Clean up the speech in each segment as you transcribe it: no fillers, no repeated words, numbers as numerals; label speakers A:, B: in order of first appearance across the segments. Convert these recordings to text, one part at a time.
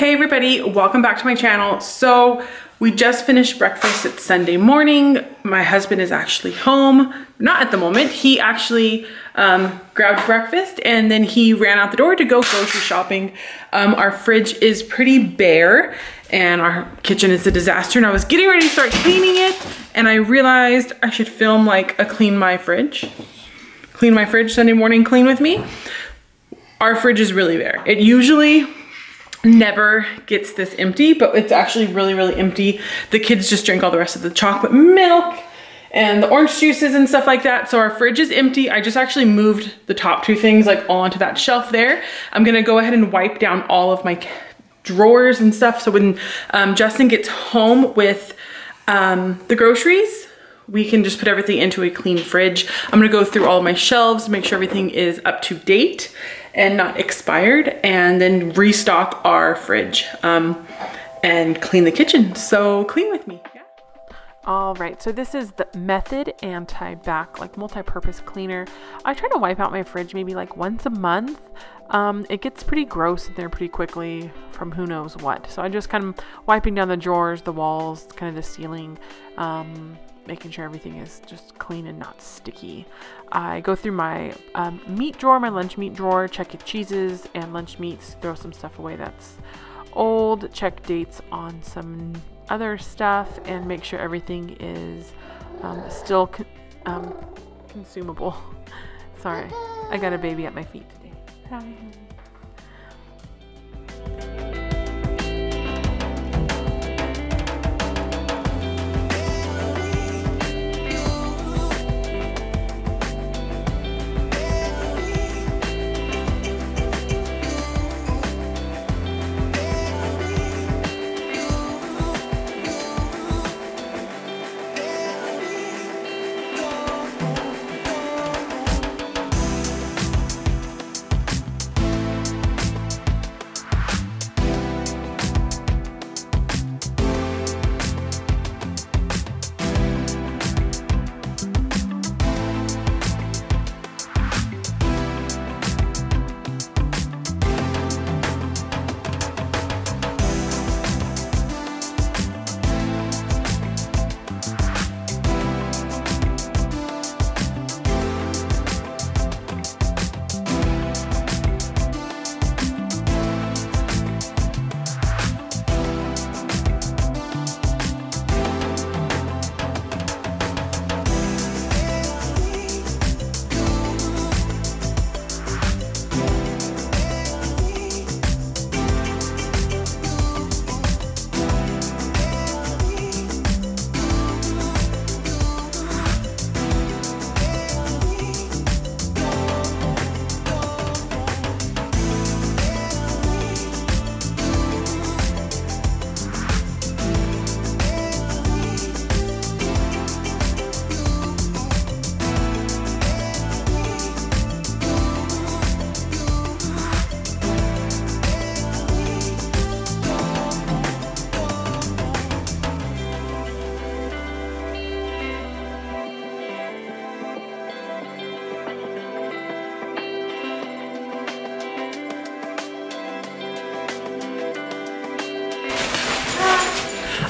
A: Hey everybody, welcome back to my channel. So we just finished breakfast. It's Sunday morning. My husband is actually home, not at the moment. He actually grabbed breakfast and then he ran out the door to go grocery shopping. Our fridge is pretty bare and our kitchen is a disaster, and I was getting ready to start cleaning it and I realized I should film like a clean my fridge Sunday morning clean with me. Our fridge is really bare. It usually never gets this empty, but it's actually really empty. The kids just drank all the rest of the chocolate milk and the orange juices and stuff like that. So our fridge is empty. I just actually moved the top two things like all onto that shelf there. I'm gonna go ahead and wipe down all of my drawers and stuff. So when Justin gets home with the groceries, we can just put everything into a clean fridge. I'm gonna go through all of my shelves, make sure everything is up to date and not expired, and then restock our fridge and clean the kitchen. So clean with me. Yeah.
B: All right, so this is the Method Anti-Bac, like multi-purpose cleaner. I try to wipe out my fridge maybe like once a month. It gets pretty gross in there pretty quickly from who knows what. So I just kind of wiping down the drawers, the walls, kind of the ceiling, making sure everything is just clean and not sticky. I go through my meat drawer, my lunch meat drawer, check if cheeses and lunch meats, throw some stuff away that's old, check dates on some other stuff, and make sure everything is still consumable. Sorry, I got a baby at my feet today. Hi.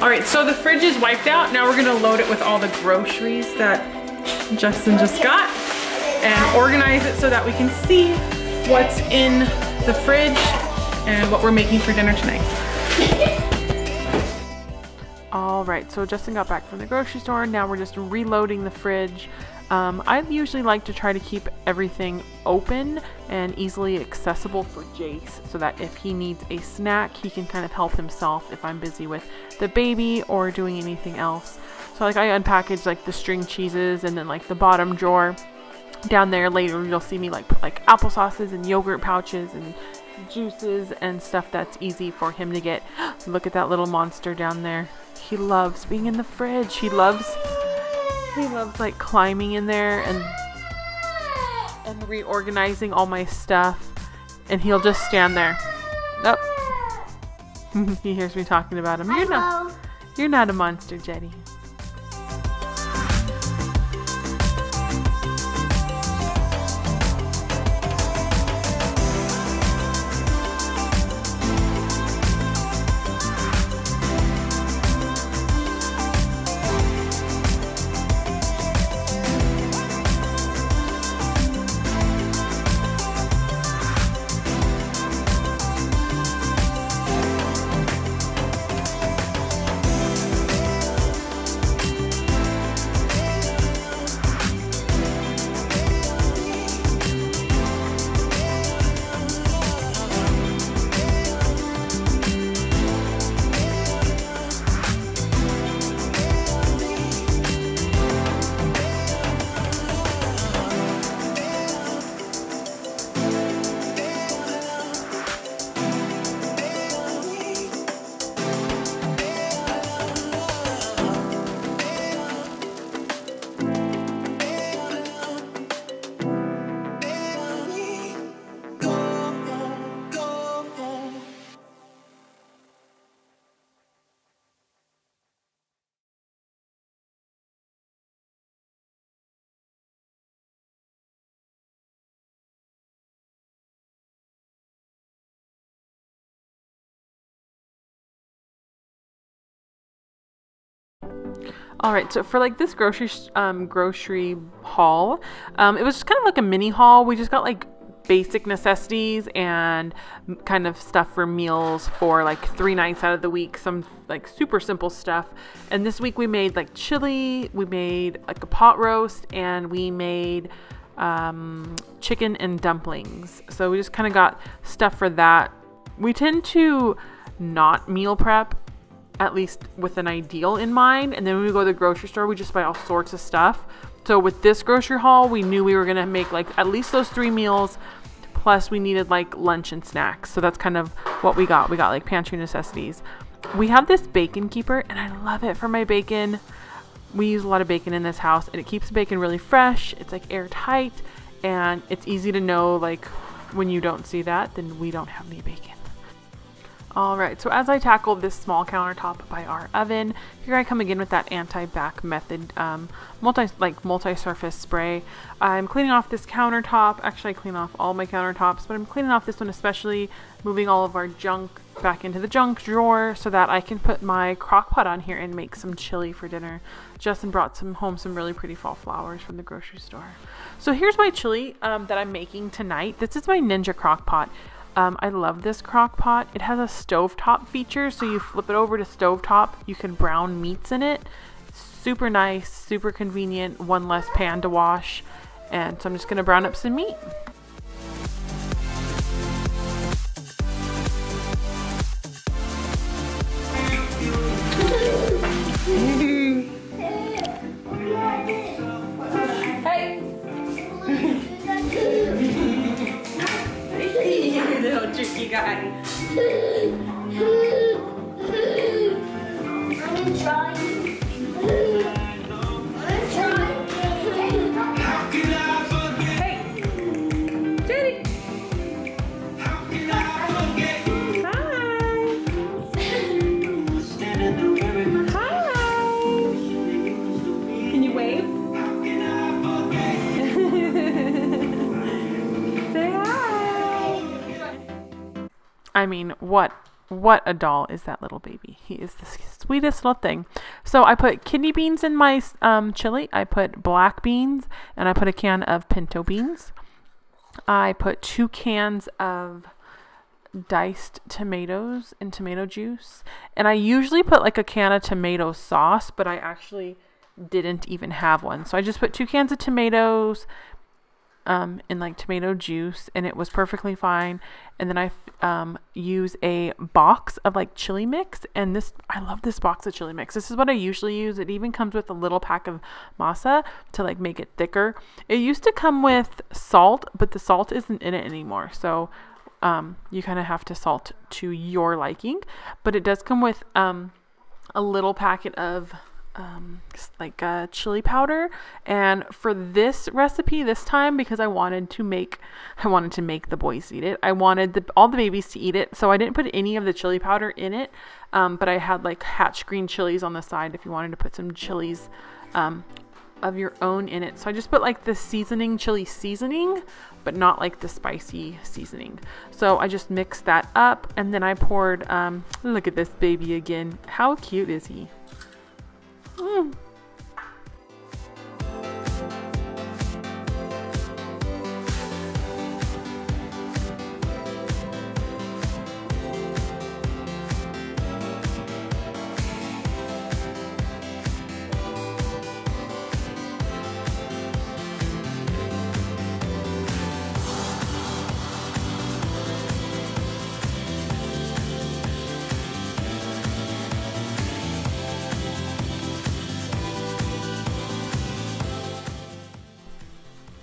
A: All right, so the fridge is wiped out. Now we're gonna load it with all the groceries that Justin just got and organize it so that we can see what's in the fridge and what we're making for dinner tonight.
B: All right, so Justin got back from the grocery store. Now we're just reloading the fridge. I usually like to try to keep everything open and easily accessible for Jace so that if he needs a snack, he can kind of help himself if I'm busy with the baby or doing anything else. So like I unpackage like the string cheeses, and then like the bottom drawer down there later you'll see me like put like applesauces and yogurt pouches and juices and stuff that's easy for him to get. Look at that little monster down there. He loves being in the fridge. He loves like climbing in there and reorganizing all my stuff, and he'll just stand there. Nope. He hears me talking about him. You're not a monster, Jetty. All right, so for like this grocery haul, it was just kind of like a mini haul. We just got like basic necessities and kind of stuff for meals for like 3 nights out of the week, some like super simple stuff. And this week we made like chili, we made like a pot roast, and we made chicken and dumplings. So we just kind of got stuff for that. We tend to not meal prep, at least with an ideal in mind, and then when we go to the grocery store, we just buy all sorts of stuff. So with this grocery haul, we knew we were gonna make like at least those 3 meals, plus we needed like lunch and snacks. So that's kind of what we got. We got like pantry necessities. We have this bacon keeper, and I love it for my bacon. We use a lot of bacon in this house, and it keeps the bacon really fresh. It's like airtight, and it's easy to know like when you don't see that, then we don't have any bacon. All right, so as I tackle this small countertop by our oven, here I come again with that anti-back method multi-surface spray. I'm cleaning off this countertop. Actually, I clean off all my countertops, but I'm cleaning off this one especially, moving all of our junk back into the junk drawer so that I can put my crock pot on here and make some chili for dinner. Justin brought home some really pretty fall flowers from the grocery store. So here's my chili that I'm making tonight. This is my Ninja crock pot. I love this crock pot. It has a stovetop feature, so you flip it over to stovetop, you can brown meats in it. Super nice, super convenient, one less pan to wash. And so I'm just gonna brown up some meat.
A: Tricky guy.
C: I'm trying.
A: Hey, Jenny. Hi. Hi. Can you wave? Say hi.
B: I mean, what a doll is that little baby. He is the sweetest little thing. So I put kidney beans in my chili. I put black beans, and I put a can of pinto beans. I put 2 cans of diced tomatoes and tomato juice. And I usually put like a can of tomato sauce, but I actually didn't even have one. So I just put 2 cans of tomatoes in like tomato juice, and it was perfectly fine. And then I use a box of like chili mix, and I love this box of chili mix. This is what I usually use. It even comes with a little pack of masa to like make it thicker. It used to come with salt, but the salt isn't in it anymore, so you kind of have to salt to your liking. But it does come with a little packet of like chili powder. And for this recipe this time, because I wanted to make the boys eat it, I wanted all the babies to eat it, so I didn't put any of the chili powder in it, but I had like hatch green chilies on the side if you wanted to put some chilies of your own in it. So I just put like the chili seasoning, but not like the spicy seasoning. So I just mixed that up, and then I poured look at this baby again. How cute is he?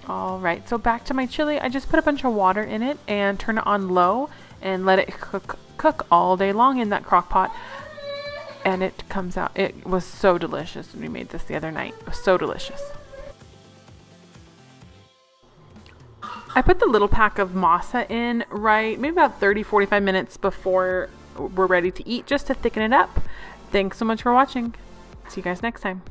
B: All right, so back to my chili. I just put a bunch of water in it and turn it on low and let it cook all day long in that crock pot. And it comes out, it was so delicious when we made this the other night. It was so delicious. I put the little pack of masa in maybe about 30-45 minutes before we're ready to eat, just to thicken it up. Thanks so much for watching. See you guys next time.